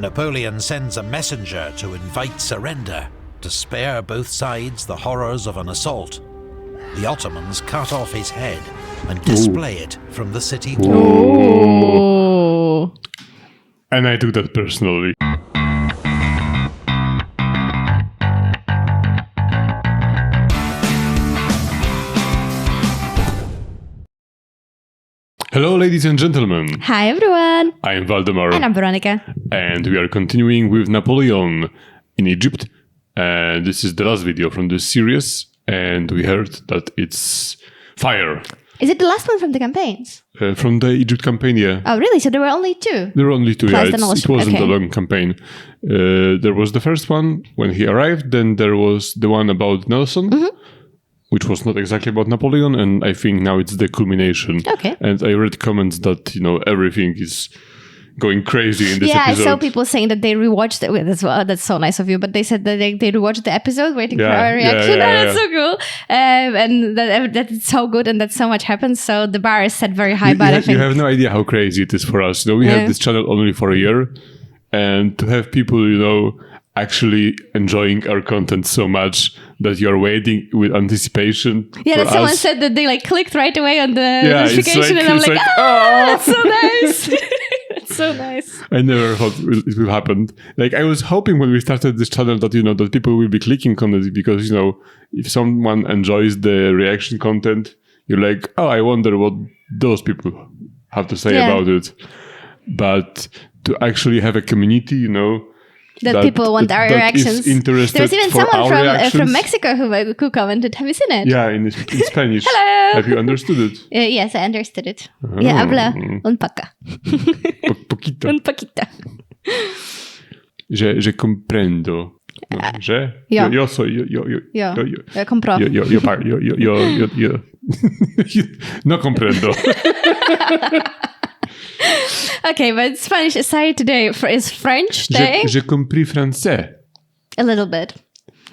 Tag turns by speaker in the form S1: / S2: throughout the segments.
S1: Napoleon sends a messenger to invite surrender, to spare both sides the horrors of an assault, the Ottomans cut off his head and display it from the city wall.
S2: And I took that personally. Hello, ladies and gentlemen.
S3: Hi, everyone.
S2: I am Valdemar.
S3: And I'm Veronica.
S2: And we are continuing with Napoleon in Egypt. And this is the last video from this series. And we heard that it's fire.
S3: Is it the last one from the campaigns?
S2: From the Egypt campaign, yeah.
S3: Oh, really? So there were only two?
S2: There were only two,
S3: Plus
S2: yeah. It wasn't a long campaign. There was the first one when he arrived. Then there was the one about Nelson, which was not exactly about Napoleon. And I think now it's the culmination.
S3: Okay.
S2: And I read comments that, everything is going crazy in this episode.
S3: Yeah, I saw people saying that they rewatched it as well. That's so nice of you. But they said that they rewatched the episode waiting for our reaction. That's so cool. And that it's so good and that so much happens. So the bar is set very high. But I think
S2: you have no idea how crazy it is for us. We have this channel only for a year. And to have people, actually enjoying our content so much that you're waiting with anticipation.
S3: Yeah, that someone said that they clicked right away on the notification. And I'm like, that's so nice. So nice.
S2: I never thought it will happen. I was hoping when we started this channel that that people will be clicking on it because if someone enjoys the reaction content, you're like, oh, I wonder what those people have to say about it. But to actually have a community,
S3: that people want our reactions.
S2: There's
S3: even someone from Mexico who commented. Have you seen it?
S2: Yeah, in Spanish.
S3: Hello.
S2: Have you understood it?
S3: Yes, I understood it. Yeah, habla un poco.
S2: Poquito.
S3: Un poquito.
S2: Je comprendo. No, yo soy yo
S3: compro.
S2: Yo no comprendo.
S3: Okay, but Spanish aside today is French day.
S2: Je compris français.
S3: A little bit.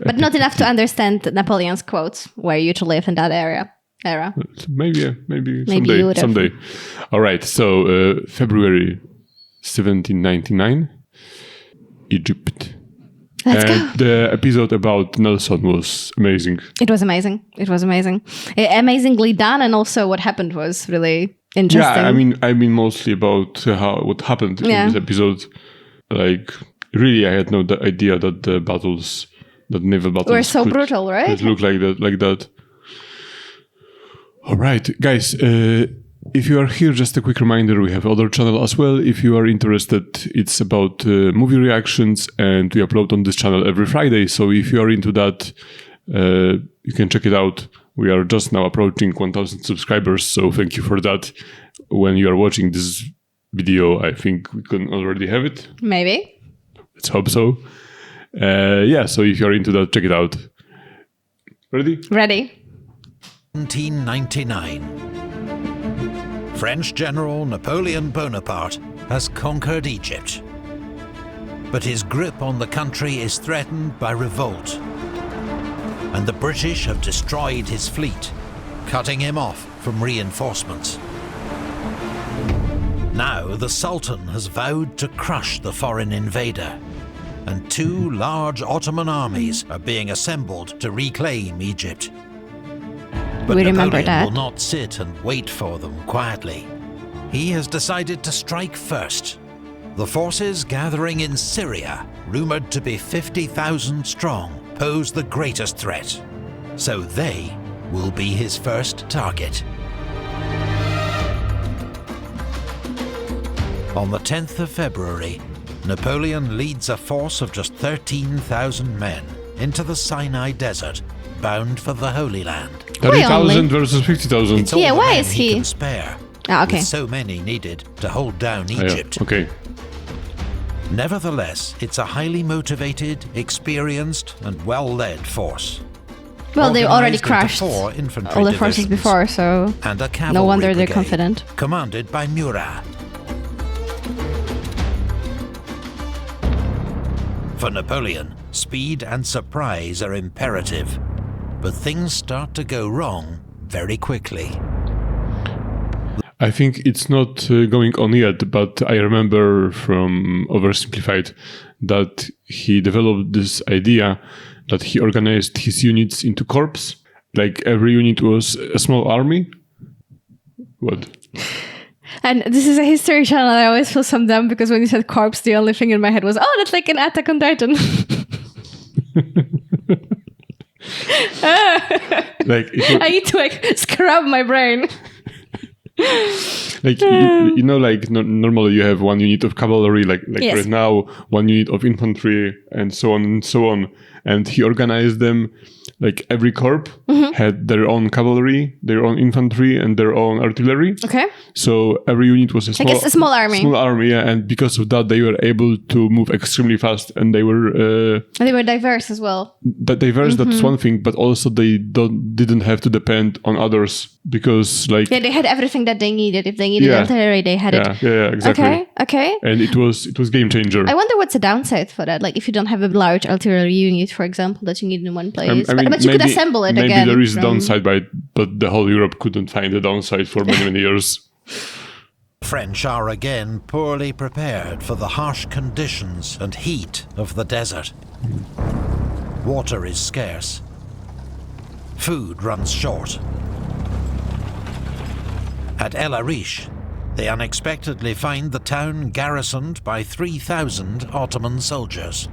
S3: But not enough to understand Napoleon's quotes, where you to live in that era.
S2: Maybe someday. All right, so February 1799, Egypt.
S3: Let's go.
S2: The episode about Nelson was amazing.
S3: It was amazing. Amazingly done, and also what happened was really interesting.
S2: Yeah, I mean mostly about what happened in this episode. Really, I had no idea that the naval battles
S3: were so brutal, right?
S2: It looked like that. All right, guys. If you are here, just a quick reminder, we have other channel as well. If you are interested, it's about movie reactions, and we upload on this channel every Friday. So if you are into that, you can check it out. We are just now approaching 1,000 subscribers, so thank you for that. When you are watching this video, I think we can already have it.
S3: Maybe.
S2: Let's hope so. So if you're into that, check it out. Ready?
S1: 1799. French General Napoleon Bonaparte has conquered Egypt. But his grip on the country is threatened by revolt. And the British have destroyed his fleet, cutting him off from reinforcements. Now the Sultan has vowed to crush the foreign invader, and two large Ottoman armies are being assembled to reclaim Egypt. But
S3: we remember
S1: Napoleon
S3: that.
S1: will not sit and wait for them quietly. He has decided to strike first. The forces gathering in Syria, rumored to be 50,000 strong, pose the greatest threat. So they will be his first target. On the 10th of February, Napoleon leads a force of just 13,000 men into the Sinai Desert, bound for the Holy Land.
S2: 30,000 versus 50,000.
S1: It's all the
S3: why
S1: men
S3: is
S1: he can spare.
S3: Okay.
S1: With so many needed to hold down Egypt.
S2: Okay.
S1: Nevertheless, it's a highly motivated, experienced, and well-led force.
S3: Well, they already
S1: Organised into
S3: crushed
S1: 4 infantry
S3: all the forces
S1: divisions
S3: before, so
S1: and a cavalry
S3: no wonder they're
S1: brigade,
S3: confident.
S1: commanded by Murat. For Napoleon, speed and surprise are imperative, but things start to go wrong very quickly.
S2: I think it's not going on yet, but I remember from Oversimplified that he developed this idea that he organized his units into corps. Like every unit was a small army. What?
S3: And this is a history channel. I always feel some dumb because when you said corpse, the only thing in my head was, oh, that's like an Attack on Titan. I need to scrub my brain.
S2: Normally you have one unit of cavalry, yes. Right now, one unit of infantry, and so on and so on. And he organized them. Like every corps had their own cavalry, their own infantry, and their own artillery.
S3: Okay.
S2: So every unit was a
S3: small army.
S2: Small army, yeah. And because of that, they were able to move extremely fast, and they were
S3: diverse as well.
S2: Diverse, that's one thing, but also they didn't have to depend on others because,
S3: they had everything that they needed. If they needed artillery, they had it.
S2: Yeah, exactly.
S3: Okay.
S2: And it was game changer.
S3: I wonder what's the downside for that. Like if you don't have a large artillery unit, for example, that you need in one place. But you could assemble it again.
S2: Maybe there is a downside, but the whole Europe couldn't find a downside for many years.
S1: French are again poorly prepared for the harsh conditions and heat of the desert. Water is scarce. Food runs short. At El Arish, they unexpectedly find the town garrisoned by 3,000 Ottoman soldiers.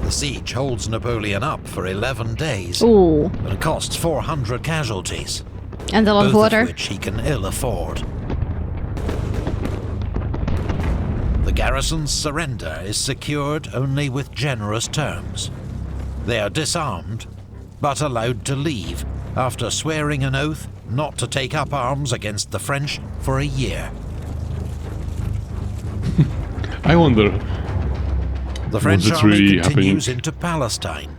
S1: The siege holds Napoleon up for 11 days and costs 400 casualties,
S3: and a lot of water,
S1: which he can ill afford. The garrison's surrender is secured only with generous terms. They are disarmed, but allowed to leave after swearing an oath not to take up arms against the French for a year.
S2: I wonder.
S1: The French army continues into Palestine.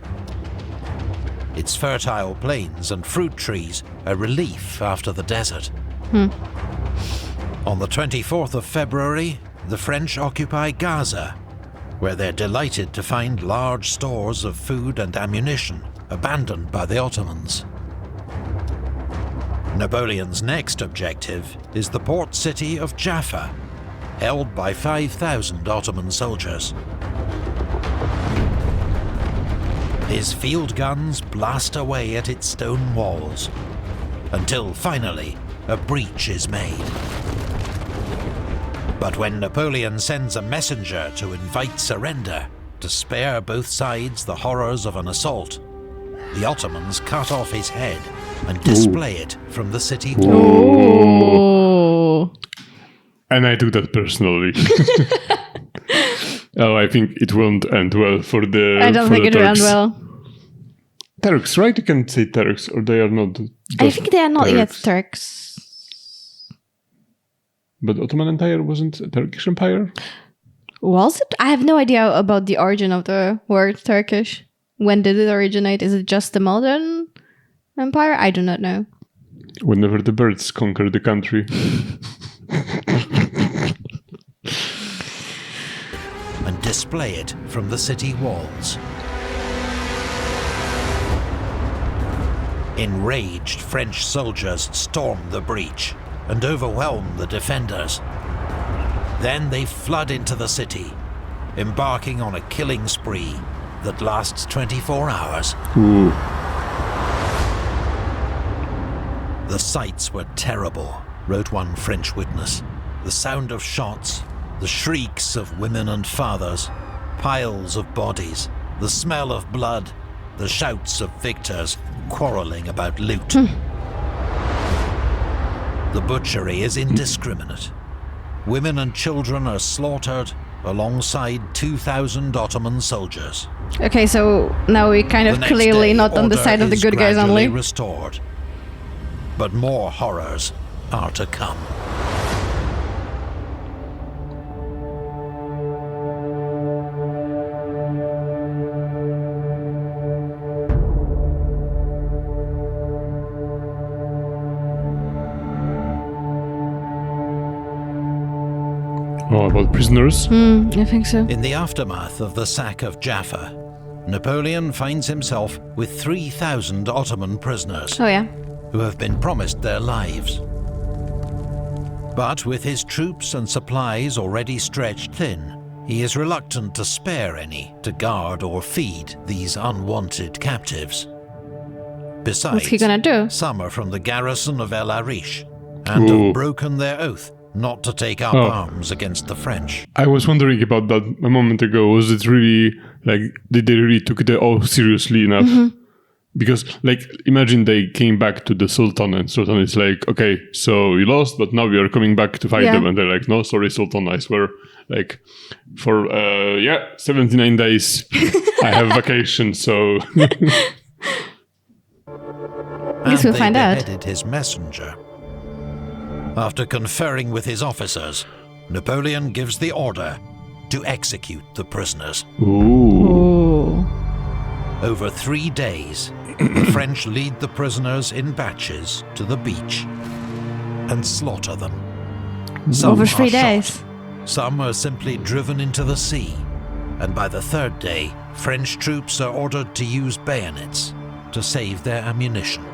S1: Its fertile plains and fruit trees a relief after the desert. On the 24th of February, the French occupy Gaza, where they're delighted to find large stores of food and ammunition abandoned by the Ottomans. Napoleon's next objective is the port city of Jaffa, held by 5,000 Ottoman soldiers. His field guns blast away at its stone walls, until finally a breach is made. But when Napoleon sends a messenger to invite surrender, to spare both sides the horrors of an assault, the Ottomans cut off his head and display it from the city wall.
S2: And I took that personally. I think it won't end well for the
S3: I don't think it will end well.
S2: Turks, right? You can say Turks, or they are not.
S3: I think they are not yet Turks.
S2: But Ottoman Empire wasn't a Turkish empire?
S3: Was it? I have no idea about the origin of the word Turkish. When did it originate? Is it just the modern empire? I do not know.
S2: Whenever the birds conquered the country.
S1: And display it from the city walls. Enraged French soldiers storm the breach and overwhelm the defenders. Then they flood into the city, embarking on a killing spree that lasts 24 hours. The sights were terrible, wrote one French witness. The sound of shots, the shrieks of women and fathers, piles of bodies, the smell of blood, the shouts of victors quarreling about loot. The butchery is indiscriminate. Women and children are slaughtered alongside 2,000 Ottoman soldiers.
S3: Okay, so now we're kind of clearly not on the side of the good guys only.
S1: Restored. But more horrors are to come.
S2: Oh, about prisoners?
S3: I think so.
S1: In the aftermath of the sack of Jaffa, Napoleon finds himself with 3,000 Ottoman prisoners.
S3: Oh yeah.
S1: who have been promised their lives. But with his troops and supplies already stretched thin, he is reluctant to spare any to guard or feed these unwanted captives. Besides,
S3: what's he gonna do?
S1: some are from the garrison of El Arish and have broken their oath not to take up arms against the French.
S2: I was wondering about that a moment ago. Was it really, like, did they really took the oath seriously enough? Because, like, imagine they came back to the Sultan and Sultan is like, okay, so you lost, but now we are coming back to fight them. And they're like, no, sorry, Sultan, I swear. Like, for, 79 days, I have vacation, so...
S3: I guess we'll find out.
S1: They beheaded his messenger. After conferring with his officers, Napoleon gives the order to execute the prisoners.
S3: Ooh.
S1: Over 3 days, the French lead the prisoners in batches to the beach and slaughter them. Some
S3: Over
S1: are
S3: 3
S1: shot,
S3: days.
S1: some are simply driven into the sea, and by the 3rd day, French troops are ordered to use bayonets to save their ammunition.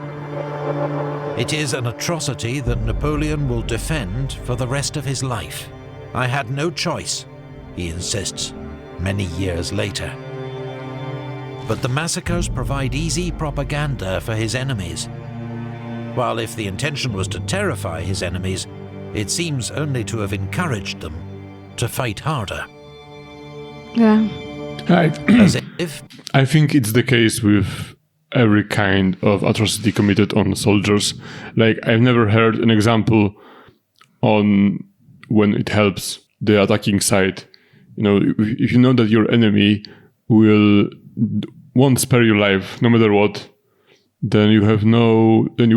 S1: It is an atrocity that Napoleon will defend for the rest of his life. I had no choice, he insists, many years later. But the massacres provide easy propaganda for his enemies. While if the intention was to terrify his enemies, it seems only to have encouraged them to fight harder.
S3: Yeah.
S1: As if
S2: I think it's the case with every kind of atrocity committed on soldiers. Like, I've never heard an example on when it helps the attacking side. You know, if you know that your enemy won't spare your life no matter what, then you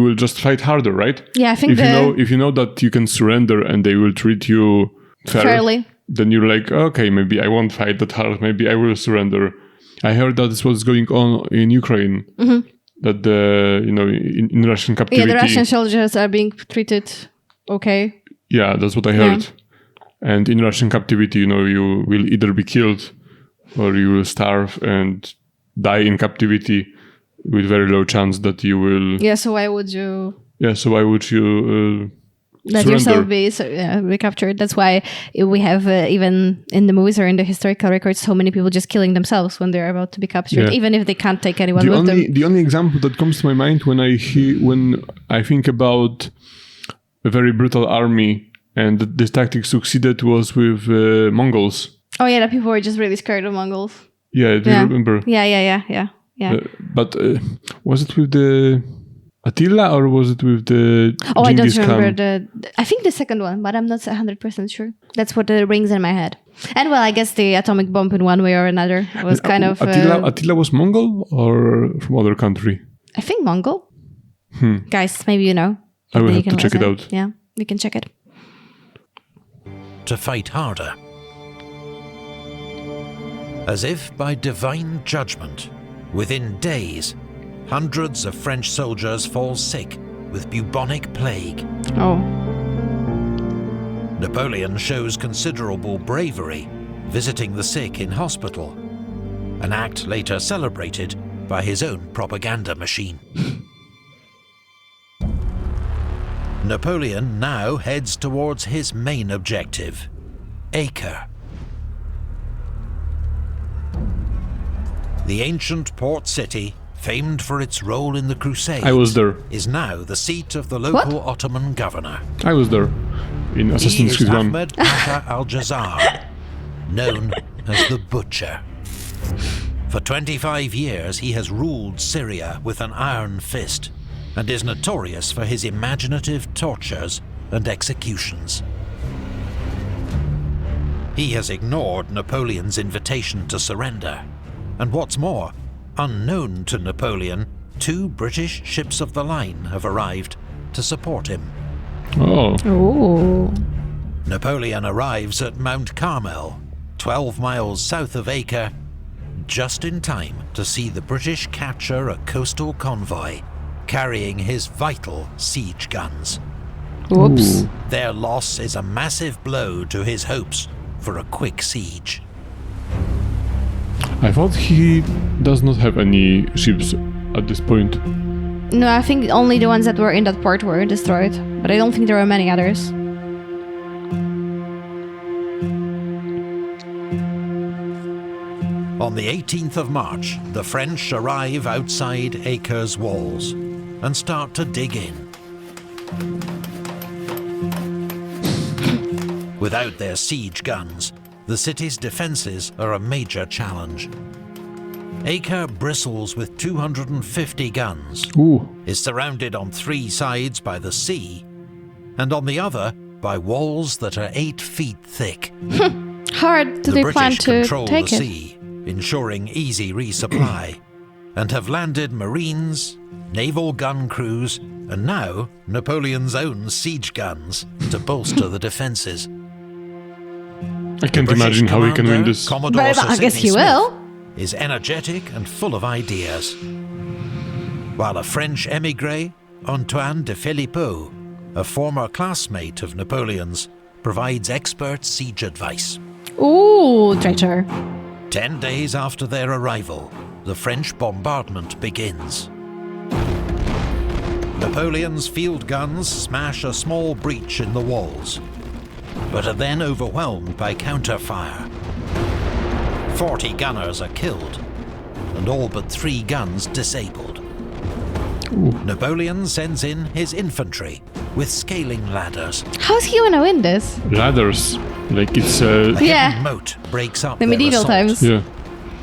S2: will just fight harder, right?
S3: Yeah, I think
S2: if you know that you can surrender and they will treat you fairly, then you're like, okay, maybe I won't fight that hard, maybe I will surrender. I heard that this was going on in Ukraine. That in Russian captivity.
S3: Yeah, the Russian soldiers are being treated okay.
S2: Yeah, that's what I heard. Yeah. And in Russian captivity, you will either be killed or you will starve and die in captivity with very low chance that you will.
S3: Yeah, so why would you?
S2: Yeah, so why would you?
S3: Let yourself be recaptured. That's why we have, even in the movies or in the historical records, so many people just killing themselves when they're about to be captured, even if they can't take anyone with them.
S2: The only example that comes to my mind when I think about a very brutal army and this tactic succeeded was with Mongols.
S3: Oh yeah, that people were just really scared of Mongols.
S2: Yeah, do you remember?
S3: Yeah.
S2: But was it with the Attila or was it with the Genghis Khan?
S3: I don't remember I think the second one, but I'm not 100% sure. That's what rings in my head. And well, I guess the atomic bomb in one way or another was kind of...
S2: Attila was Mongol or from other country?
S3: I think Mongol. Guys, maybe you know.
S2: I will have to check it out.
S3: Yeah, we can check it.
S1: To fight harder. As if by divine judgment, within days, hundreds of French soldiers fall sick with bubonic plague.
S3: Oh.
S1: Napoleon shows considerable bravery, visiting the sick in hospital, an act later celebrated by his own propaganda machine. Napoleon now heads towards his main objective, Acre. The ancient port city, famed for its role in the Crusades,
S2: I was there.
S1: Is now the seat of the local Ottoman governor.
S2: I was there in Assassin's Creed 1.
S1: Ahmed Pasha al-Jazar, known as the Butcher. For 25 years, he has ruled Syria with an iron fist and is notorious for his imaginative tortures and executions. He has ignored Napoleon's invitation to surrender. And what's more, unknown to Napoleon, 2 British ships of the line have arrived to support him.
S3: Oh.
S1: Napoleon arrives at Mount Carmel, 12 miles south of Acre, just in time to see the British capture a coastal convoy carrying his vital siege guns.
S3: Whoops.
S1: Their loss is a massive blow to his hopes for a quick siege.
S2: I thought he does not have any ships at this point.
S3: No, I think only the ones that were in that port were destroyed. But I don't think there were many others.
S1: On the 18th of March, the French arrive outside Acre's walls and start to dig in. Without their siege guns, the city's defences are a major challenge. Acre bristles with 250 guns, is surrounded on 3 sides by the sea, and on the other by walls that are 8 feet thick.
S3: Hard do
S1: The
S3: they plan
S1: British
S3: to
S1: control
S3: take
S1: the
S3: it?
S1: sea, ensuring easy resupply, and have landed marines, naval gun crews, and now Napoleon's own siege guns to bolster the defences.
S2: I can't imagine how we can win this.
S1: Commodore
S3: But
S1: Sir
S3: I guess
S1: Sidney
S3: he
S1: Smith
S3: will.
S1: is energetic and full of ideas. While a French émigré, Antoine de Philippot, a former classmate of Napoleon's, provides expert siege advice.
S3: Ooh, traitor.
S1: 10 days after their arrival, the French bombardment begins. Napoleon's field guns smash a small breach in the walls, but are then overwhelmed by counter-fire. 40 gunners are killed, and all but 3 guns disabled. Napoleon sends in his infantry with scaling ladders.
S3: How's he gonna win this?
S2: Ladders. Like it's
S1: A
S3: Yeah.
S1: hidden moat breaks up
S3: The
S1: their
S3: medieval
S1: assault,
S3: times.
S2: yeah.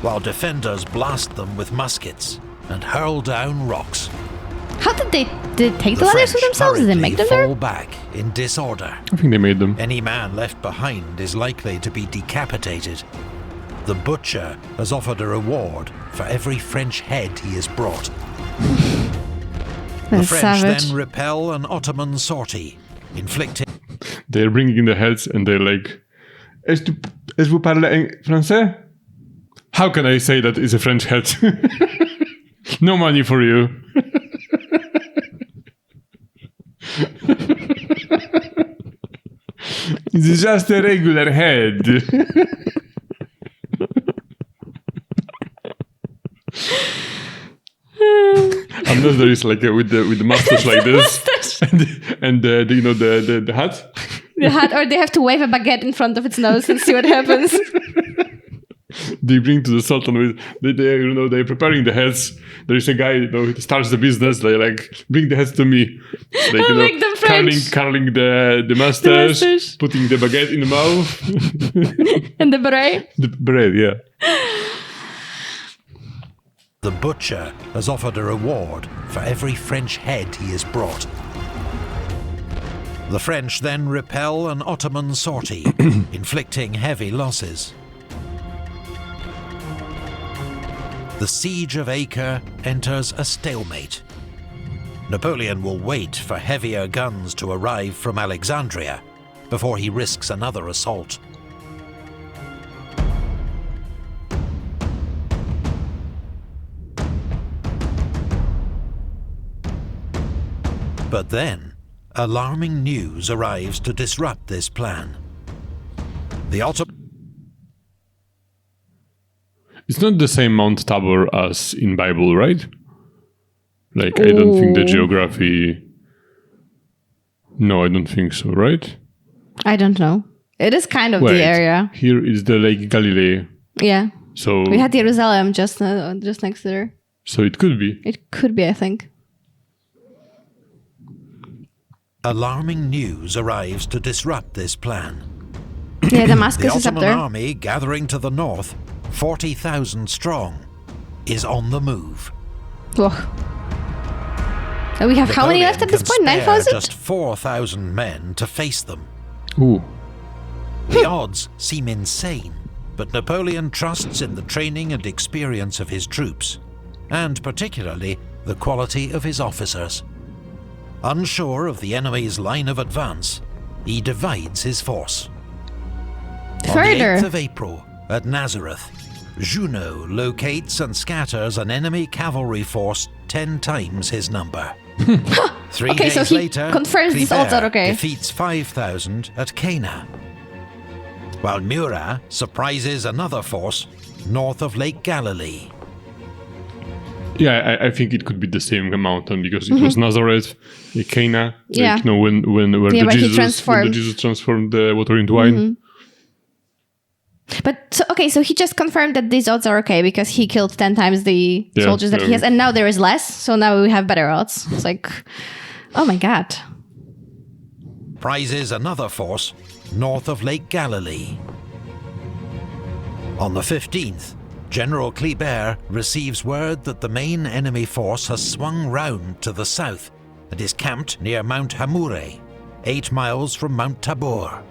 S1: while defenders blast them with muskets and hurl down rocks.
S3: How did they take the
S1: The
S3: ladders
S1: French
S3: with themselves? Did they make them there?
S1: fall back in disorder.
S2: I think they made them.
S1: Any man left behind is likely to be decapitated. The butcher has offered a reward for every French head he has brought. The
S3: That's
S1: French
S3: savage.
S1: then repel an Ottoman sortie, inflicting
S2: They're bringing in the heads and they're like, Est-ce vous parlez français? How can I say that is a French head? No money for you. It's just a regular head. I'm not there is like with the mustache like this, and the you know the hat.
S3: The hat, or they have to wave a baguette in front of its nose and see what happens.
S2: They bring to the Sultan with they're preparing the heads. There is a guy who starts the business. They like bring the heads to me. Like,
S3: Make them French.
S2: curling the mustache,
S3: mustache.
S2: putting the baguette in the mouth.
S3: And the beret.
S2: The bread, yeah.
S1: the butcher has offered a reward for every French head he has brought. The French then repel an Ottoman sortie, inflicting heavy losses. The Siege of Acre enters a stalemate. Napoleon will wait for heavier guns to arrive from Alexandria before he risks another assault. But then, alarming news arrives to disrupt this plan. The Ottoman...
S2: It's not the same Mount Tabor as in Bible, right? Like, I don't think the geography... No, I don't think so, right?
S3: I don't know. It is kind of
S2: Wait,
S3: the area.
S2: Here is the Lake Galilee.
S3: Yeah.
S2: So,
S3: We had Jerusalem just next to there.
S2: so it could be.
S3: It could be, I think.
S1: Alarming news arrives to disrupt this plan.
S3: Yeah,
S1: The
S3: Damascus is up
S1: Ottoman
S3: there.
S1: army gathering to the north, 40,000 strong, is on the move.
S3: Whoa. And we have how many left at this point?
S1: Napoleon can spare
S3: 9,000?
S1: just 4,000 men to face them.
S2: Ooh.
S1: The odds seem insane, but Napoleon trusts in the training and experience of his troops, and particularly the quality of his officers. Unsure of the enemy's line of advance, he divides his force. On the 8th of April, at Nazareth, Junot locates and scatters an enemy cavalry force 10 times his number. 3
S3: Okay,
S1: days
S3: so he
S1: later,
S3: confirms these odds are okay.
S1: defeats 5,000 at Cana, while Murat surprises another force north of Lake Galilee.
S2: Yeah, I think it could be the same mountain because it was Nazareth, Cana,
S3: Yeah.
S2: like, when
S3: where he transformed.
S2: Jesus transformed the water into wine.
S3: But so he just confirmed that these odds are okay because he killed 10 times the soldiers that he has, and now there is less, so now we have better odds. It's like, oh my god.
S1: Prizes another force north of Lake Galilee. On the 15th, General Kleber receives word that the main enemy force has swung round to the south and is camped near Mount Hamure, 8 miles from Mount Tabor.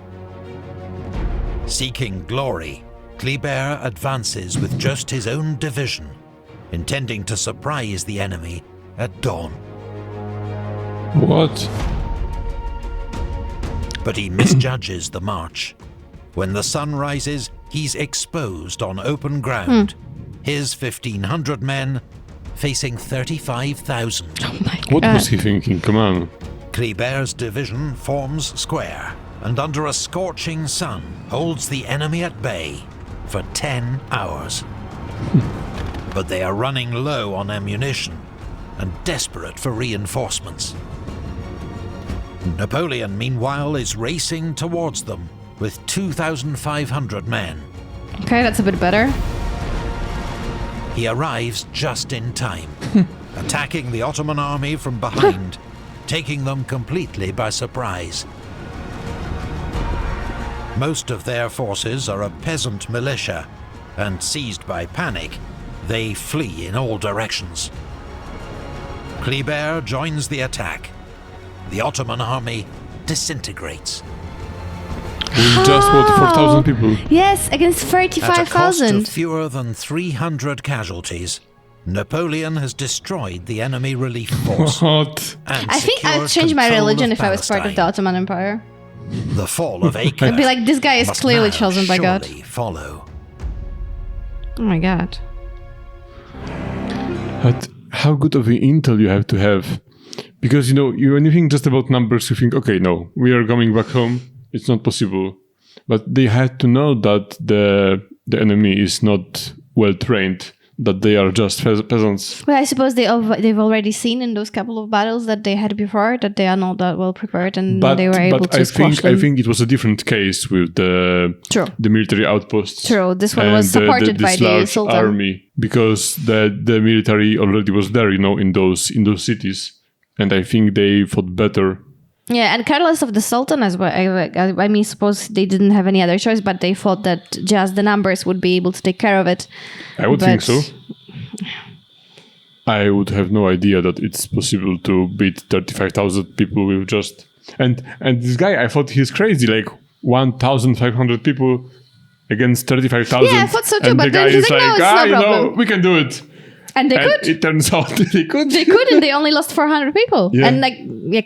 S1: Seeking glory, Kleber advances with just his own division, intending to surprise the enemy at dawn.
S2: What?
S1: But he misjudges the march. When the sun rises, he's exposed on open ground. His 1,500 men facing 35,000.
S3: Oh my god.
S2: What was he thinking? Come on.
S1: Kleber's division forms square and under a scorching sun holds the enemy at bay for 10 hours. But they are running low on ammunition and desperate for reinforcements. Napoleon, meanwhile, is racing towards them with 2,500 men.
S3: Okay, that's a bit better.
S1: He arrives just in time, attacking the Ottoman army from behind, taking them completely by surprise. Most of their forces are a peasant militia, and seized by panic, they flee in all directions. Kleber joins the attack. The Ottoman army disintegrates.
S2: With just, 4,000 people?
S3: Yes, against
S1: At a cost
S3: 35,000.
S1: of fewer than 300 casualties, Napoleon has destroyed the enemy relief force.
S2: What?
S1: And
S3: I think I would
S1: secured
S3: change my
S1: control
S3: religion
S1: of
S3: if I was part of the
S1: Palestine.
S3: Ottoman Empire.
S1: The fall of Acre
S3: I'd be like, this guy is
S1: must
S3: clearly
S1: now
S3: chosen by God.
S1: surely follow.
S3: Oh my god.
S2: But how good of an intel you have to have? Because, when you think just about numbers, you think, okay, no, we are coming back home. It's not possible. But they had to know that the enemy is not well trained, that they are just peasants.
S3: Well, I suppose they've already seen in those couple of battles that they had before that they are not that well prepared and they were able to squash them.
S2: I think it was a different case with the military outposts.
S3: True, this one was supported by the Sultan
S2: army because the military already was there, in those cities, and I think they fought better.
S3: Yeah, and careless of the Sultan as well. I mean, suppose they didn't have any other choice, but they thought that just the numbers would be able to take care of it.
S2: I would think so. I would have no idea that it's possible to beat 35,000 people with just... And this guy, I thought he's crazy, like 1,500 people against 35,000.
S3: Yeah, I thought so too,
S2: and
S3: but
S2: the guy
S3: then he's
S2: is
S3: like, no, it's no problem.
S2: We can do it.
S3: And they could.
S2: It turns out they could.
S3: They could, and they only lost 400 people.
S2: Yeah.
S3: And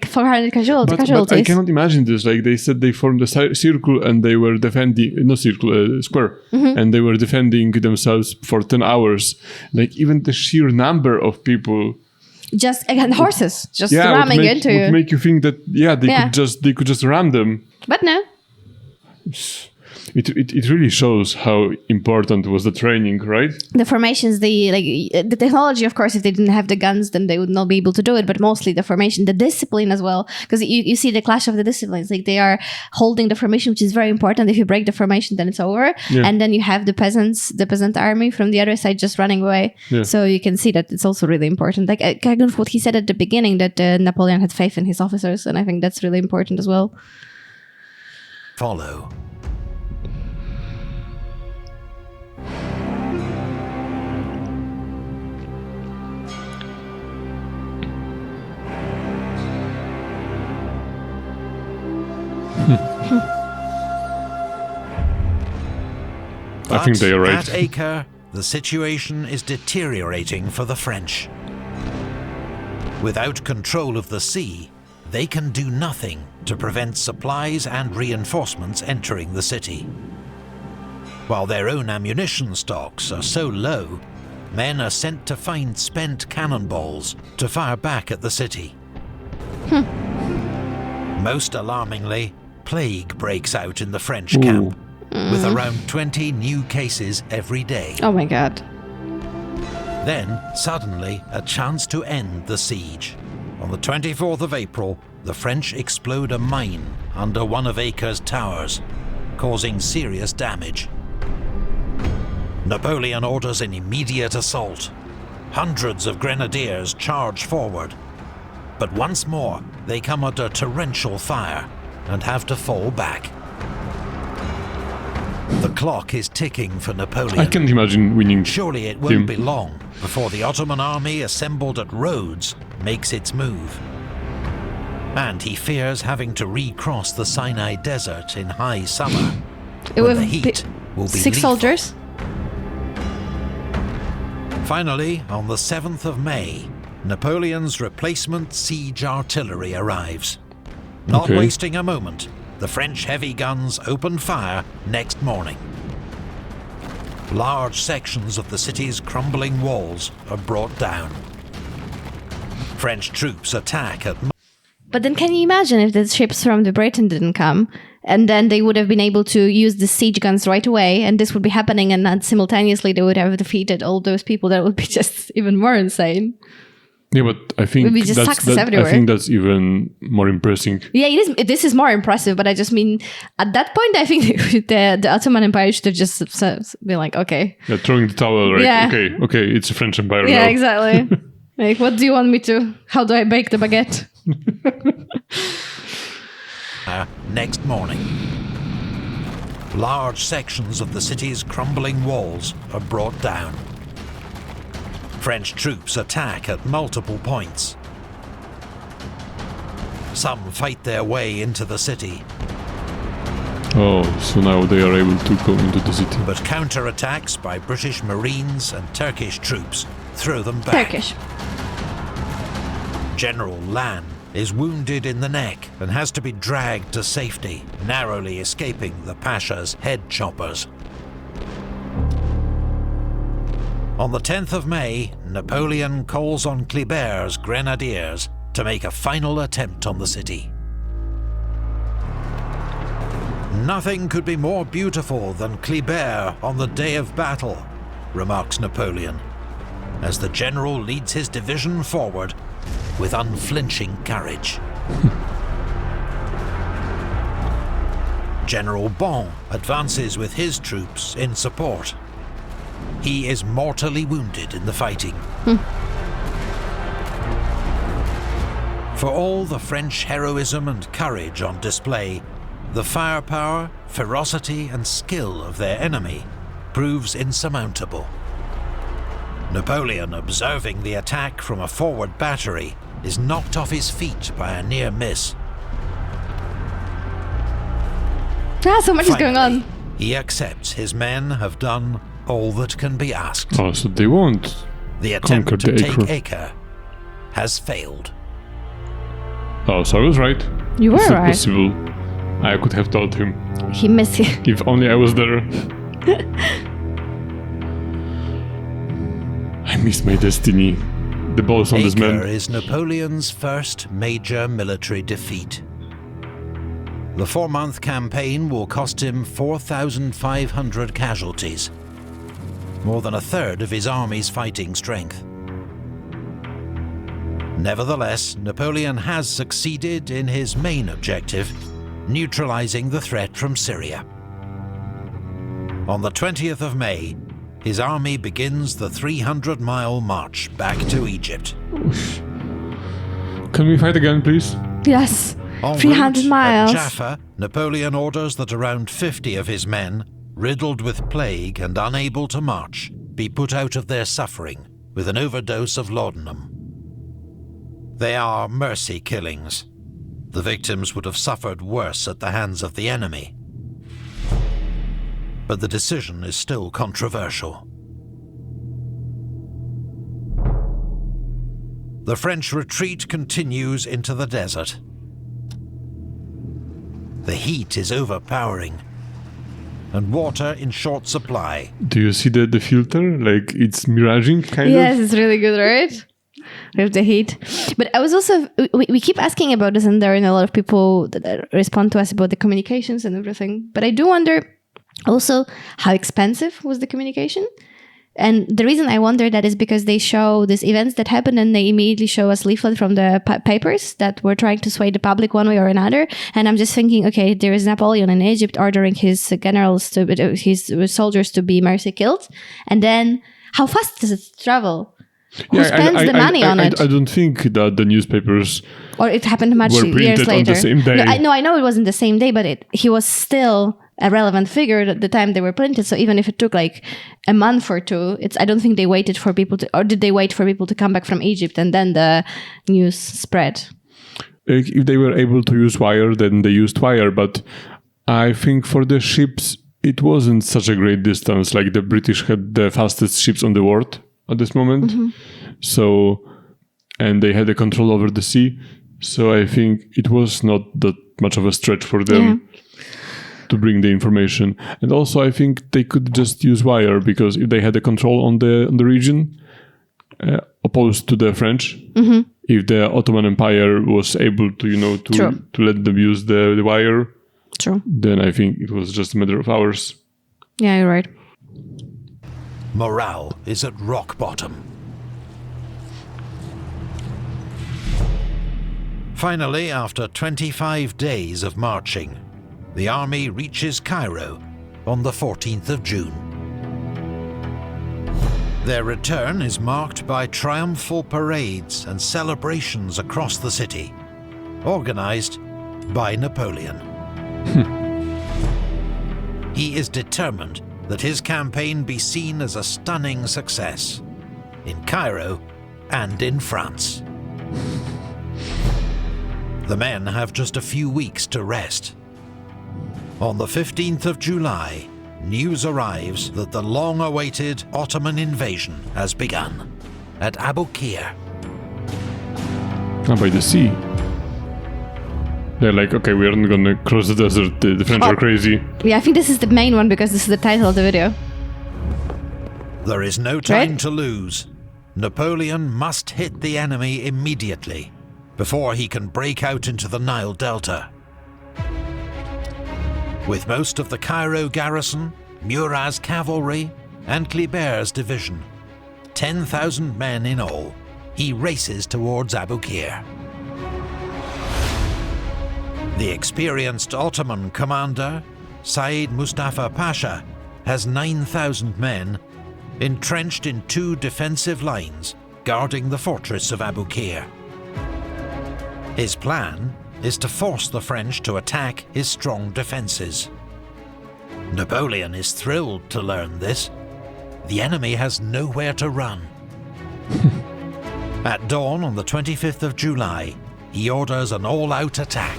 S3: 400 casualties.
S2: But I cannot imagine this. Like, they said they formed a circle and they were defending, not circle, square. And they were defending themselves for 10 hours. Like, even the sheer number of people.
S3: Just, again, horses. Just ramming into you.
S2: Would make you think that, they could just ram them.
S3: But no.
S2: It really shows how important was the training, right?
S3: The formations, the technology, of course, if they didn't have the guns, then they would not be able to do it. But mostly the formation, the discipline as well. Because you see the clash of the disciplines. Like, they are holding the formation, which is very important. If you break the formation, then it's over. Yeah. And then you have the peasant army from the other side just running away. Yeah. So you can see that it's also really important. Like, kind of what he said at the beginning, that Napoleon had faith in his officers. And I think that's really important as well.
S1: Follow.
S2: I think they are right.
S1: At Acre, the situation is deteriorating for the French. Without control of the sea, they can do nothing to prevent supplies and reinforcements entering the city. While their own ammunition stocks are so low, men are sent to find spent cannonballs to fire back at the city. Most alarmingly, plague breaks out in the French camp, with around 20 new cases every day.
S3: Oh my god.
S1: Then, suddenly, a chance to end the siege. On the 24th of April, the French explode a mine under one of Acre's towers, causing serious damage. Napoleon orders an immediate assault. Hundreds of grenadiers charge forward. But once more, they come under torrential fire and have to fall back. The clock is ticking for Napoleon.
S2: I can't imagine winning.
S1: Surely it won't be long before the Ottoman army assembled at Rhodes makes its move. And he fears having to recross the Sinai Desert in high summer, when the heat will be
S3: 6
S1: lethal.
S3: soldiers.
S1: Finally, on the 7th of May, Napoleon's replacement siege artillery arrives. Not wasting a moment, the French heavy guns open fire next morning. Large sections of the city's crumbling walls are brought down. French troops attack at...
S3: But then can you imagine if the ships from the Britain didn't come, and then they would have been able to use the siege guns right away, and this would be happening, and then simultaneously they would have defeated all those people. That would be just even more insane.
S2: Yeah, but I think I think that's even more impressive.
S3: Yeah, it is. This is more impressive, but I just mean at that point, I think the Ottoman Empire should have just been like, okay,
S2: yeah, throwing the towel, right?
S3: Yeah.
S2: Okay, it's a French empire.
S3: Yeah,
S2: now.
S3: exactly. Like, what do you want me to? How do I bake the baguette?
S1: Next morning, large sections of the city's crumbling walls are brought down. French troops attack at multiple points. Some fight their way into the city.
S2: Oh, so now they are able to go into the city.
S1: But counterattacks by British Marines and Turkish troops throw them back.
S3: Turkish.
S1: General Lannes is wounded in the neck and has to be dragged to safety, narrowly escaping the Pasha's head choppers. On the 10th of May, Napoleon calls on Kleber's grenadiers to make a final attempt on the city. Nothing could be more beautiful than Kleber on the day of battle, remarks Napoleon, as the general leads his division forward with unflinching courage. General Bon advances with his troops in support. He is mortally wounded in the fighting. For all the French heroism and courage on display, the firepower, ferocity and skill of their enemy proves insurmountable. Napoleon, observing the attack from a forward battery, is knocked off his feet by a near miss.
S3: So much is going on.
S1: He accepts his men have done all that can be asked.
S2: Oh, so they won't.
S1: The attempt to take Acre has failed.
S2: Oh, so I was right.
S3: You were
S2: It's
S3: right.
S2: possible. I could have told him.
S3: He missed it.
S2: If only I was there. I missed my destiny. The balls on this man.
S1: Acre is Napoleon's first major military defeat. The 4-month campaign will cost him 4,500 casualties, more than a third of his army's fighting strength. Nevertheless, Napoleon has succeeded in his main objective, neutralizing the threat from Syria. On the 20th of May, his army begins the 300-mile march back to Egypt.
S2: Can we fight again, please?
S3: Yes.
S1: En
S3: 300
S1: route
S3: miles.
S1: At Jaffa, Napoleon orders that around 50 of his men, riddled with plague and unable to march, be put out of their suffering with an overdose of laudanum. They are mercy killings. The victims would have suffered worse at the hands of the enemy. But the decision is still controversial. The French retreat continues into the desert. The heat is overpowering, and water in short supply.
S2: Do you see the filter? Like, it's miraging, kind of?
S3: Yes, it's really good, right? With the heat. But I was also, we keep asking about this, and there are a lot of people that respond to us about the communications and everything. But I do wonder also how expensive was the communication? And the reason I wonder that is because they show these events that happen and they immediately show us leaflet from the papers that were trying to sway the public one way or another. And I'm just thinking, okay, there is Napoleon in Egypt ordering his his soldiers to be mercy killed. And then how fast does it travel? Who spends the money on it?
S2: I don't think that the newspapers
S3: or it happened much
S2: were
S3: years
S2: printed
S3: later.
S2: on the same day.
S3: No, I know it wasn't the same day, but he was still a relevant figure at the time they were printed. So even if it took like a month or two, I don't think they waited for people to, or did they wait for people to come back from Egypt and then the news spread?
S2: If they were able to use wire, then they used wire. But I think for the ships, it wasn't such a great distance. Like the British had the fastest ships on the world at this moment.
S3: Mm-hmm.
S2: So, and they had the control over the sea. So I think it was not that much of a stretch for them to bring the information. And also I think they could just use wire, because if they had the control on the region, opposed to the French, if the Ottoman Empire was able to, to let them use the wire, then I think it was just a matter of hours.
S3: Yeah, you're right.
S1: Morale is at rock bottom. Finally, after 25 days of marching, the army reaches Cairo on the 14th of June. Their return is marked by triumphal parades and celebrations across the city, organized by Napoleon. He is determined that his campaign be seen as a stunning success in Cairo and in France. The men have just a few weeks to rest. On the 15th of July, news arrives that the long-awaited Ottoman invasion has begun at Aboukir.
S2: By the sea. They're like, okay, we aren't gonna cross the desert, the French are crazy.
S3: Yeah, I think this is the main one because this is the title of the video.
S1: There is no time to lose. Napoleon must hit the enemy immediately before he can break out into the Nile Delta. With most of the Cairo garrison, Murat's cavalry, and Kleber's division, 10,000 men in all, he races towards Aboukir. The experienced Ottoman commander, Said Mustafa Pasha, has 9,000 men entrenched in 2 defensive lines guarding the fortress of Aboukir. His plan is to force the French to attack his strong defenses. Napoleon is thrilled to learn this. The enemy has nowhere to run. At dawn on the 25th of July, he orders an all-out attack.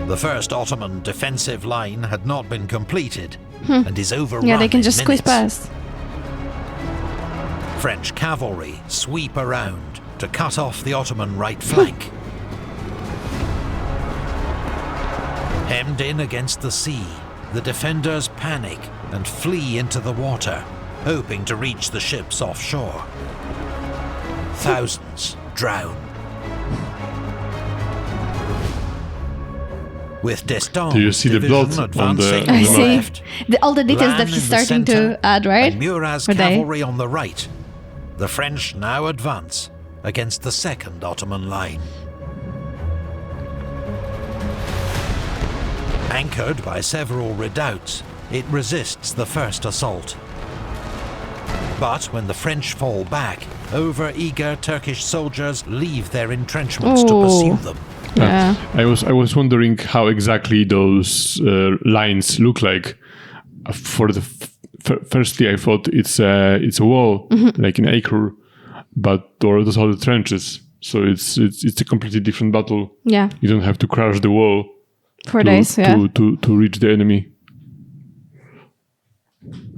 S1: The first Ottoman defensive line had not been completed and is overrun.
S3: Yeah, they can just squeeze
S1: minutes.
S3: past.
S1: French cavalry sweep around to cut off the Ottoman right flank. Hemmed in against the sea, the defenders panic and flee into the water, hoping to reach the ships offshore. Thousands drown. With D'Estaing's
S2: Do you see the blood on the
S3: I see.
S1: left,
S3: All the details that
S1: Lannes
S3: she's
S1: in the
S3: starting
S1: center,
S3: to add, right?
S1: and Murat's
S3: Or they?
S1: cavalry on the right. The French now advance against the second Ottoman line. Anchored by several redoubts, it resists the first assault. But when the French fall back, over-eager Turkish soldiers leave their entrenchments to pursue them.
S3: Yeah.
S2: I was wondering how exactly those lines look like. For the firstly, I thought it's a wall like in Acre, or those are the trenches. So it's a completely different battle.
S3: Yeah.
S2: You don't have to crash the wall to reach the enemy.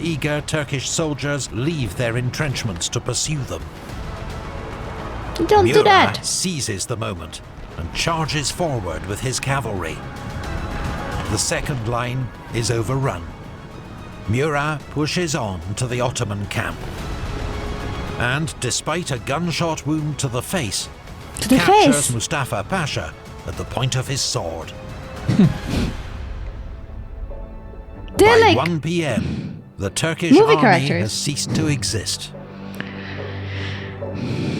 S1: Eager Turkish soldiers leave their entrenchments to pursue them.
S3: Don't do that.
S1: Murat seizes the moment and charges forward with his cavalry. The second line is overrun. Murat pushes on to the Ottoman camp. And despite a gunshot wound to the face, captures Mustafa Pasha at the point of his sword. By
S3: like
S1: 1 p.m., the Turkish
S3: movie
S1: army
S3: characters.
S1: has ceased to exist.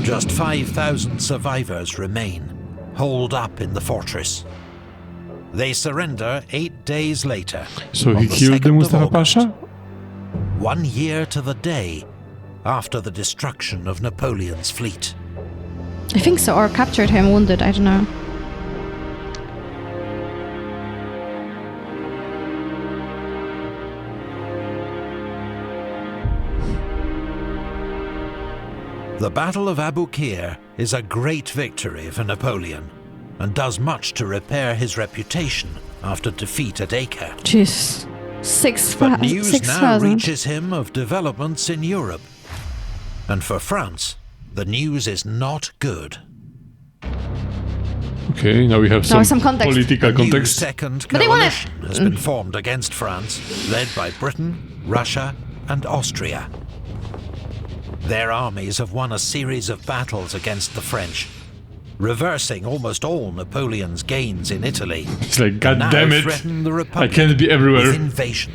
S1: Just 5,000 survivors remain, holed up in the fortress. They surrender 8 days later.
S2: So
S1: on
S2: he
S1: the
S2: killed the
S1: 2nd of
S2: Mustafa
S1: August,
S2: Pasha?
S1: 1 year to the day after the destruction of Napoleon's fleet.
S3: I think so, or captured him wounded, I don't know.
S1: The Battle of Aboukir is a great victory for Napoleon and does much to repair his reputation after defeat at Acre.
S3: Jeez.
S1: But news now
S3: 6,000.
S1: reaches him of developments in Europe. And for France, the news is not good.
S2: Okay, now we have some
S3: context.
S2: political
S1: A new
S2: context.
S1: second
S3: But they wanna-
S1: coalition has been formed against France, led by Britain, Russia, and Austria. Their armies have won a series of battles against the French, reversing almost all Napoleon's gains in Italy.
S2: It's like, God
S1: Now
S2: damn it,
S1: threaten the
S2: I
S1: Republic
S2: can't be everywhere.
S1: with invasion.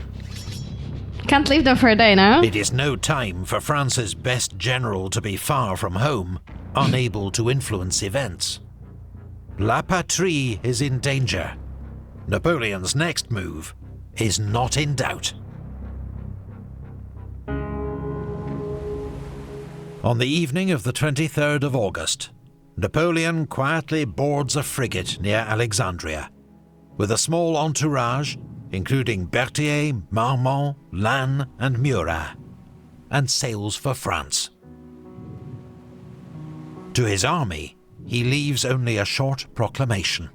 S3: Can't leave them for a day now.
S1: It is no time for France's best general to be far from home, unable to influence events. La Patrie is in danger. Napoleon's next move is not in doubt. On the evening of the 23rd of August, Napoleon quietly boards a frigate near Alexandria, with a small entourage, including Berthier, Marmont, Lannes, and Murat, and sails for France. To his army, he leaves only a short proclamation.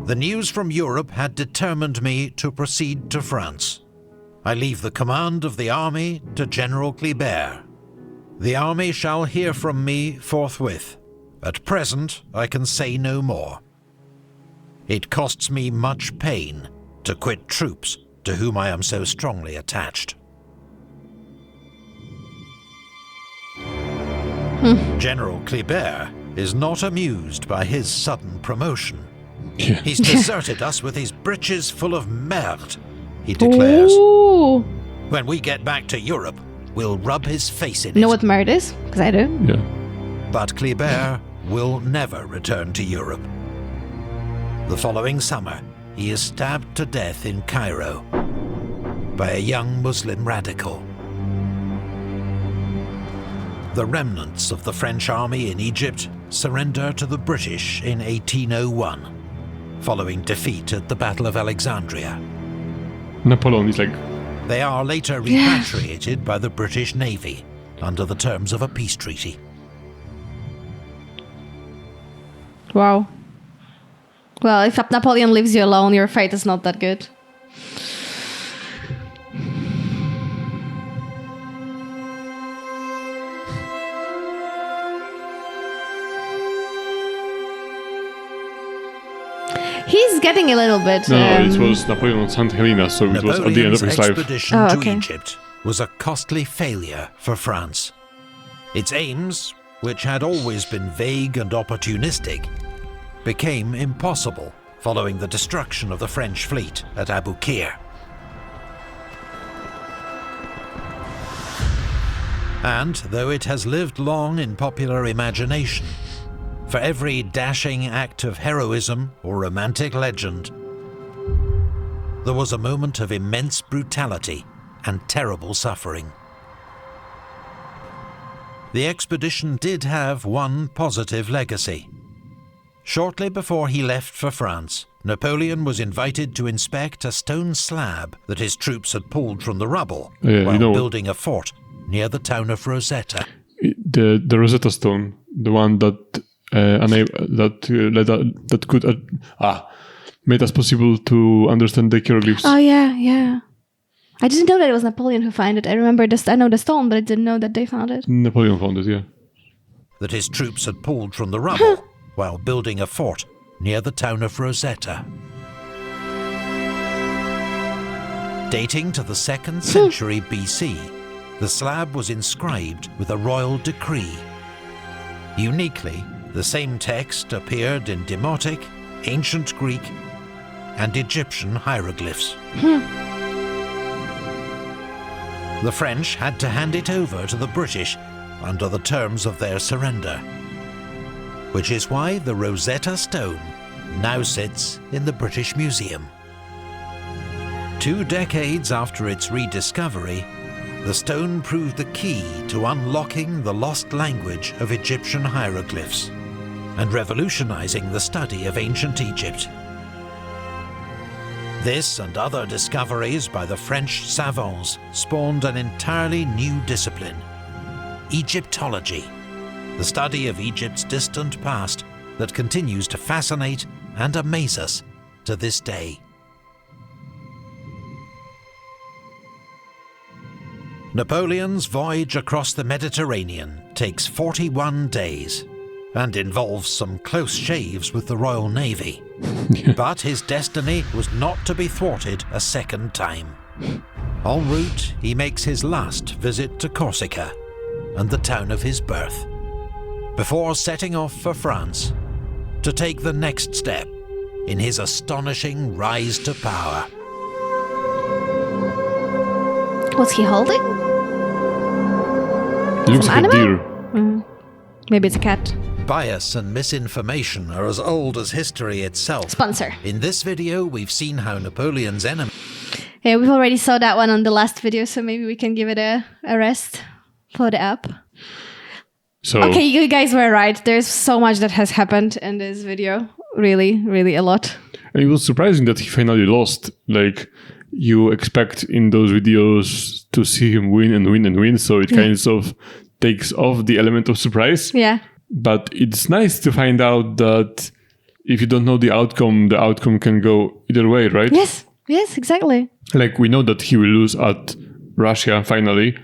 S1: The news from Europe had determined me to proceed to France. I leave the command of the army to General Kleber. The army shall hear from me forthwith. At present, I can say no more. It costs me much pain to quit troops to whom I am so strongly attached. General Kleber is not amused by his sudden promotion.
S2: Yeah.
S1: He's deserted us with his breeches full of merde, he declares.
S3: Ooh.
S1: When we get back to Europe, we'll rub his face in
S3: You know
S1: it.
S3: what merit is? Because I do.
S2: Yeah.
S1: But Kleber will never return to Europe. The following summer, he is stabbed to death in Cairo by a young Muslim radical. The remnants of the French army in Egypt surrender to the British in 1801, following defeat at the Battle of Alexandria.
S2: Napoleon is like,
S1: They are later repatriated by the British Navy under the terms of a peace treaty.
S3: Wow. Well, if Napoleon leaves you alone, your fate is not that good. He's getting a little bit.
S2: no, it was Napoleon on St. Helena, so it was at the end of his life.
S1: expedition
S3: Oh,
S1: to
S3: okay.
S1: Egypt was a costly failure for France. Its aims, which had always been vague and opportunistic, became impossible following the destruction of the French fleet at Aboukir. And though it has lived long in popular imagination, for every dashing act of heroism or romantic legend, there was a moment of immense brutality and terrible suffering. The expedition did have one positive legacy. Shortly before he left for France, Napoleon was invited to inspect a stone slab that his troops had pulled from the rubble while building a fort near the town of Rosetta.
S2: The Rosetta Stone, the one that made us possible to understand the hieroglyphs.
S3: Oh yeah, yeah. I didn't know that it was Napoleon who found it. I remember I know the stone, but I didn't know that they found it.
S2: Napoleon found it, yeah.
S1: That his troops had pulled from the rubble while building a fort near the town of Rosetta. Dating to the 2nd century BC, the slab was inscribed with a royal decree. Uniquely, the same text appeared in Demotic, Ancient Greek, and Egyptian hieroglyphs. The French had to hand it over to the British under the terms of their surrender, which is why the Rosetta Stone now sits in the British Museum. 2 decades after its rediscovery, the stone proved the key to unlocking the lost language of Egyptian hieroglyphs and revolutionizing the study of ancient Egypt. This and other discoveries by the French savants spawned an entirely new discipline, Egyptology, the study of Egypt's distant past that continues to fascinate and amaze us to this day. Napoleon's voyage across the Mediterranean takes 41 days and involves some close shaves with the Royal Navy. But his destiny was not to be thwarted a second time. En route, he makes his last visit to Corsica and the town of his birth, before setting off for France to take the next step in his astonishing rise to power.
S3: What's he holding?
S2: It looks
S3: Some
S2: like
S3: animal?
S2: a deer.
S3: Maybe it's a cat.
S1: Bias and misinformation are as old as history itself.
S3: Sponsor.
S1: In this video, we've seen how Napoleon's enemy...
S3: Yeah, we've already saw that one on the last video, so maybe we can give it a rest for the app.
S2: So,
S3: Okay, you guys were right. There's so much that has happened in this video. Really, really a lot.
S2: and it was surprising that he finally lost. Like, you expect in those videos to see him win and win and win, so it kind of takes off the element of surprise.
S3: Yeah.
S2: But it's nice to find out that if you don't know the outcome can go either way, right?
S3: Yes, exactly.
S2: Like, we know that he will lose at Russia finally.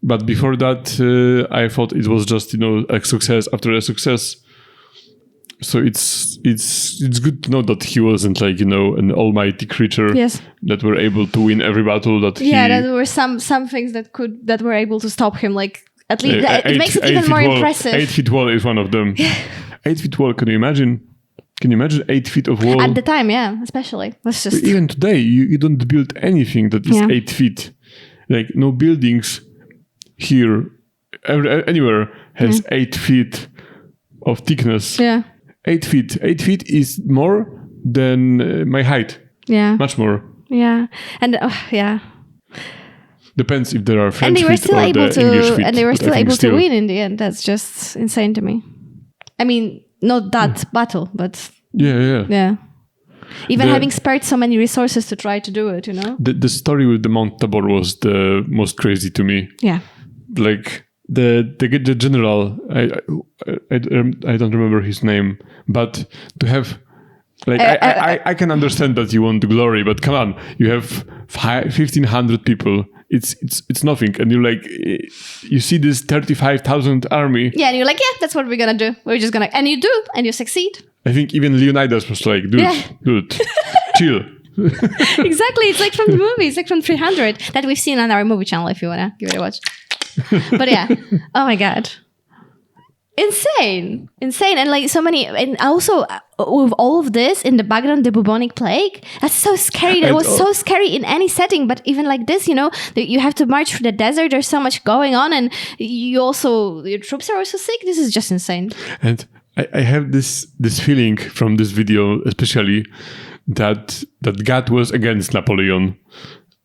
S2: But before that, I thought it was just, a success after a success. So it's good to know that he wasn't like, an almighty creature that were able to win every battle that he...
S3: Yeah, there were some things that were able to stop him, like at least it makes it even more impressive.
S2: 8 feet wall is one of them. 8 feet wall, can you imagine? Can you imagine 8 feet of wall?
S3: At the time, yeah, especially. That's just...
S2: Even today, you don't build anything that is 8 feet. Like, no buildings here, anywhere has 8 feet of thickness.
S3: Yeah.
S2: 8 feet. 8 feet is more than my height.
S3: Yeah.
S2: Much more.
S3: Yeah. And,
S2: Depends if there are French
S3: and they were
S2: feet
S3: still
S2: or
S3: able
S2: the English
S3: to,
S2: feet.
S3: and they were
S2: but
S3: still
S2: I think
S3: able to win in the end. That's just insane to me. I mean, not that battle, but
S2: Yeah.
S3: Even having spared so many resources to try to do it,
S2: The story with the Mount Tabor was the most crazy to me.
S3: Yeah.
S2: Like the general, I don't remember his name, but to have, like, I can understand that you want the glory, but come on, you have 1,500 people. It's nothing, and you see this 35,000 army.
S3: Yeah, and you're like, yeah, that's what we're gonna do. We're just gonna, and you do, and you succeed.
S2: I think even Leonidas was like, dude, chill.
S3: Exactly, it's like from the movie. It's like from 300 that we've seen on our movie channel. If you wanna give it a watch. But yeah, oh my god, insane, and like so many, and also with all of this in the background, the bubonic plague. That's so scary. That was so scary in any setting, but even like this, you have to march through the desert. There's so much going on, and your troops are also sick. This is just insane.
S2: And I have this feeling from this video, especially that God was against Napoleon.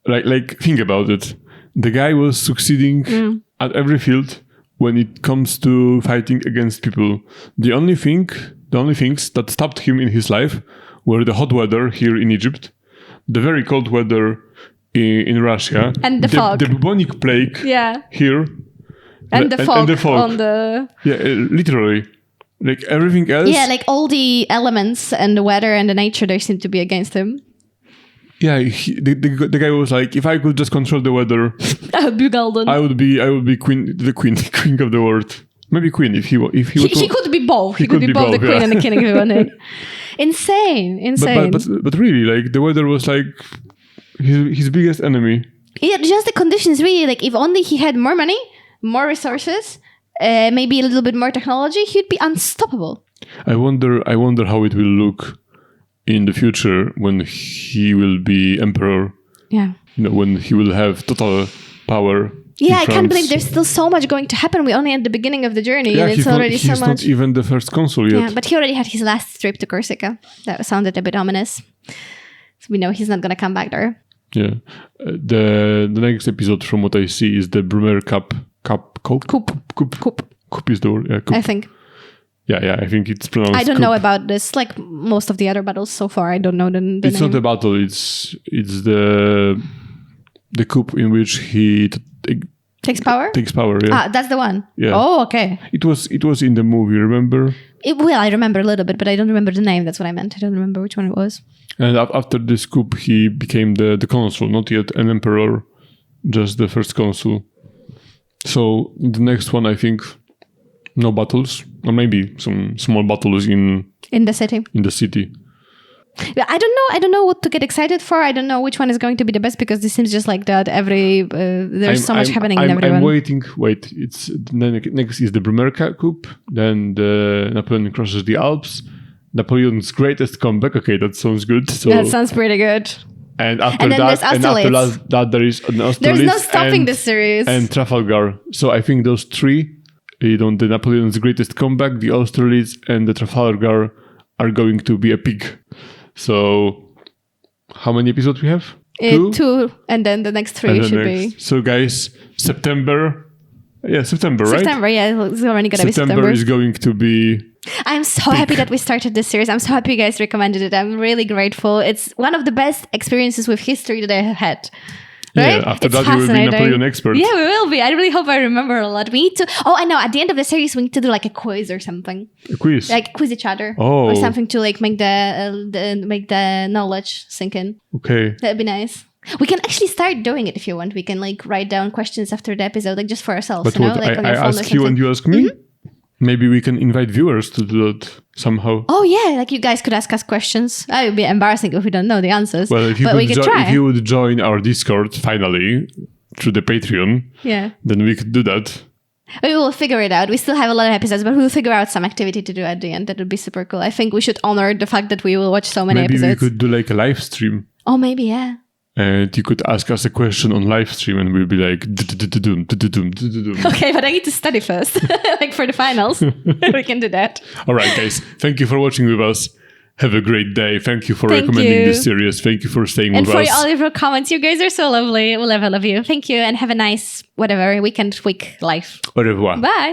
S2: Like think about it. The guy was succeeding at every field when it comes to fighting against people. The only things that stopped him in his life were the hot weather here in Egypt, the very cold weather in Russia,
S3: and the fog,
S2: the bubonic plague here,
S3: and the fog on the
S2: literally. Like everything else.
S3: Yeah, like all the elements and the weather and the nature, they seem to be against him.
S2: Yeah, the guy was like, if I could just control the weather,
S3: I would be golden.
S2: I would be queen of the world. Maybe queen if he
S3: could be both. He could be both the queen and the king if he wanted. Insane.
S2: But really, like the weather was like his biggest enemy.
S3: Yeah, just the conditions. Really, like if only he had more money, more resources. Maybe a little bit more technology, he'd be unstoppable.
S2: I wonder how it will look in the future when he will be emperor.
S3: Yeah.
S2: When he will have total power.
S3: Yeah, I can't believe there's still so much going to happen. We're only at the beginning of the journey,
S2: Yeah,
S3: and it's already so much.
S2: He's not even the first consul yet.
S3: Yeah, but he already had his last trip to Corsica. That sounded a bit ominous. So we know he's not going to come back there.
S2: Yeah. The next episode, from what I see, is the Brumer Cup. Coup is the word. Yeah, coup.
S3: I think.
S2: Yeah, I think it's pronounced.
S3: I don't
S2: coup.
S3: know about this. Like most of the other battles so far, I don't know the
S2: It's
S3: name.
S2: not a battle. It's the coup in which he
S3: Takes power?
S2: Takes power. Yeah.
S3: Ah, that's the one.
S2: Yeah.
S3: Oh, okay.
S2: It was in the movie. Remember?
S3: I remember a little bit, but I don't remember the name. That's what I meant. I don't remember which one it was.
S2: And after this coup, he became the consul, not yet an emperor, just the first consul. So in the next one, I think no battles, or maybe some small battles in
S3: the city.
S2: In the city.
S3: I don't know what to get excited for. I don't know which one is going to be the best because this seems just like that. There's so much happening in everyone.
S2: I'm waiting. Wait, it's next is the Brumer coup. Then the Napoleon crosses the Alps. Napoleon's greatest comeback. Okay, that sounds good. So
S3: that sounds pretty good.
S2: And after that, there is an Austerlitz.
S3: There's no stopping this series.
S2: And Trafalgar. So I think those three, the Napoleon's greatest comeback, the Austerlitz, and the Trafalgar, are going to be epic. So, how many episodes we have?
S3: Two, and then the next three should be.
S2: So, guys, September. Yeah, September, right?
S3: September, yeah, it's already gonna be September.
S2: September is going to be.
S3: I'm so happy that we started this series. I'm so happy you guys recommended it. I'm really grateful. It's one of the best experiences with history that I have had. Right?
S2: Yeah, after that you will be Napoleon expert.
S3: Yeah, we will be. I really hope I remember a lot. We need to... Oh, I know. At the end of the series, we need to do like a quiz or something.
S2: A quiz?
S3: Like quiz each other.
S2: Oh.
S3: Or something to like make the knowledge sink in.
S2: Okay.
S3: That'd be nice. We can actually start doing it if you want. We can like write down questions after the episode, like just for ourselves.
S2: But what,
S3: like
S2: I ask you and you ask me? Mm-hmm. Maybe we can invite viewers to do that somehow.
S3: Oh yeah, like you guys could ask us questions. It would be embarrassing if we don't know the answers.
S2: Well, if you would join our Discord finally through the Patreon, then we could do that.
S3: We will figure it out. We still have a lot of episodes, but we'll figure out some activity to do at the end. That would be super cool. I think we should honor the fact that we will watch so many episodes.
S2: Maybe we could do like a live stream.
S3: Oh, maybe, yeah.
S2: And you could ask us a question on live stream and we'll be like...
S3: Okay, but I need to study first. Like for the finals. We can do that.
S2: All right, guys. Thank you for watching with us. Have a great day. Thank you for recommending this series. Thank you for staying with us.
S3: And for all of your comments. You guys are so lovely. We'll have all of you. Thank you and have a nice, week life.
S2: Au revoir.
S3: Bye.